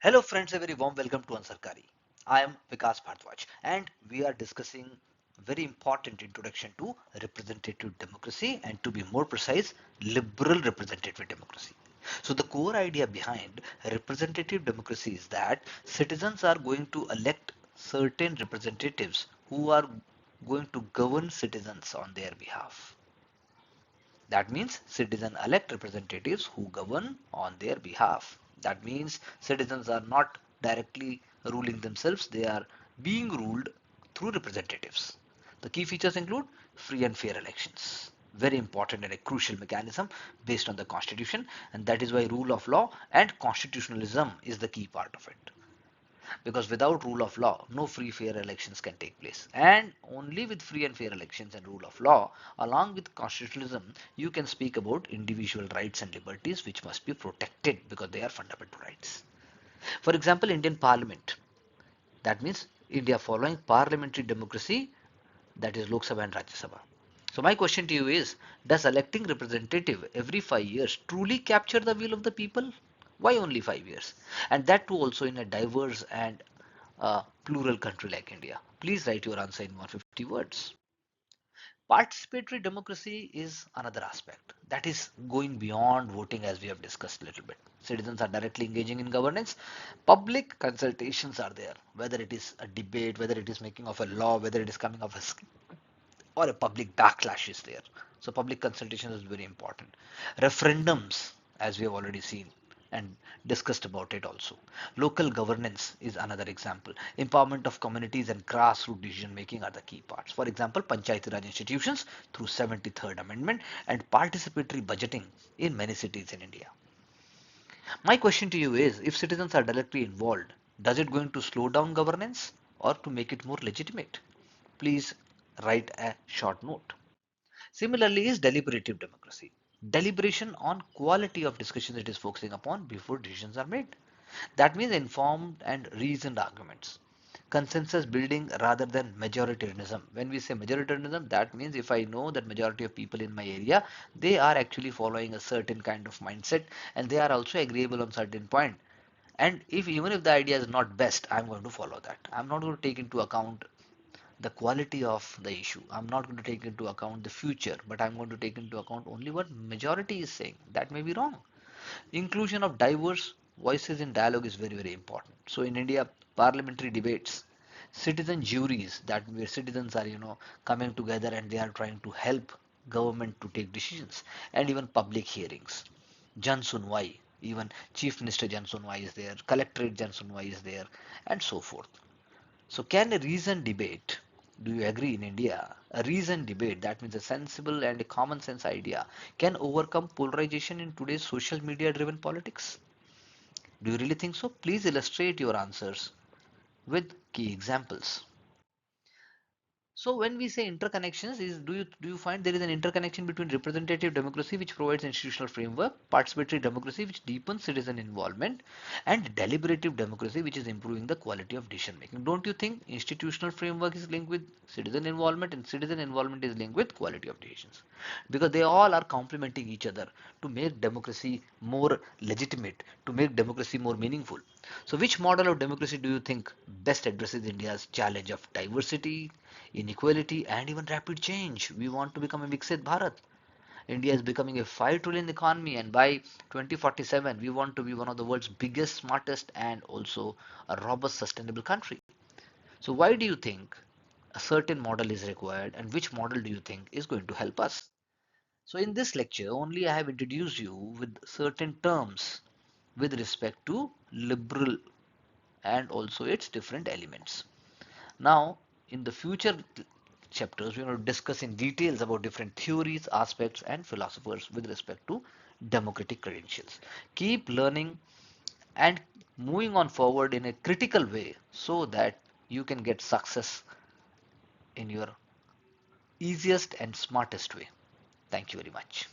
Hello friends, a very warm welcome to Ansarkari. I am Vikas Bhardwaj and we are discussing very important introduction to representative democracy and to be more precise, liberal representative democracy. So the core idea behind representative democracy is that citizens are going to elect certain representatives who are going to govern citizens on their behalf. That means citizens elect representatives who govern on their behalf. That means citizens are not directly ruling themselves, they are being ruled through representatives. The key features include free and fair elections. Very important and a crucial mechanism based on the constitution, and that is why rule of law and constitutionalism is the key part of it, because without rule of law no free fair elections can take place, and only with free and fair elections and rule of law along with constitutionalism you can speak about individual rights and liberties which must be protected because they are fundamental rights. For example, Indian parliament, that means India following parliamentary democracy, that is Lok Sabha and Rajya Sabha. So my question to you is, does electing representative every 5 years truly capture the will of the people? Why only 5 years? And that too also in a diverse and plural country like India. Please write your answer in 150 words. Participatory democracy is another aspect that is going beyond voting, as we have discussed a little bit. Citizens are directly engaging in governance. Public consultations are there, whether it is a debate, whether it is making of a law, whether it is coming of a or a public backlash is there. So public consultation is very important. Referendums, as we have already seen and discussed about it also. Local governance is another example. Empowerment of communities and grassroots decision making are the key parts. For example, Panchayati Raj institutions through 73rd Amendment and participatory budgeting in many cities in India. My question to you is, if citizens are directly involved, does it going to slow down governance or to make it more legitimate? Please write a short note. Similarly is deliberative democracy. Deliberation on quality of discussion it is focusing upon before decisions are made. That means informed and reasoned arguments. Consensus building rather than majoritarianism. When we say majoritarianism, that means if I know that majority of people in my area, they are actually following a certain kind of mindset and they are also agreeable on certain point. And if even if the idea is not best, I'm going to follow that. I'm not going to take into account the quality of the issue. I'm not going to take into account the future, but I'm going to take into account only what majority is saying. That may be wrong. Inclusion of diverse voices in dialogue is very, very important. So in India, parliamentary debates, citizen juries, that where citizens are, coming together and they are trying to help government to take decisions, and even public hearings. Jan Sunwai, even Chief Minister Jan Sunwai is there, Collectorate Jan Sunwai is there, and so forth. So can a reasoned debate, do you agree in India, a reasoned debate, that means a sensible and a common sense idea, can overcome polarization in today's social media driven politics? Do you really think so? Please illustrate your answers with key examples. So when we say interconnections, is do you find there is an interconnection between representative democracy, which provides institutional framework, participatory democracy, which deepens citizen involvement, and deliberative democracy, which is improving the quality of decision making? Don't you think institutional framework is linked with citizen involvement, and citizen involvement is linked with quality of decisions? Because they all are complementing each other to make democracy more legitimate, to make democracy more meaningful. So which model of democracy do you think best addresses India's challenge of diversity, inequality, and even rapid change? We want to become a Viksit Bharat. India is becoming a 5 trillion economy, and by 2047 we want to be one of the world's biggest, smartest, and also a robust, sustainable country. So why do you think a certain model is required, and which model do you think is going to help us? So in this lecture only I have introduced you with certain terms with respect to liberal and also its different elements. Now, in the future chapters, we are going to discuss in details about different theories, aspects, and philosophers with respect to democratic credentials. Keep learning and moving on forward in a critical way so that you can get success in your easiest and smartest way. Thank you very much.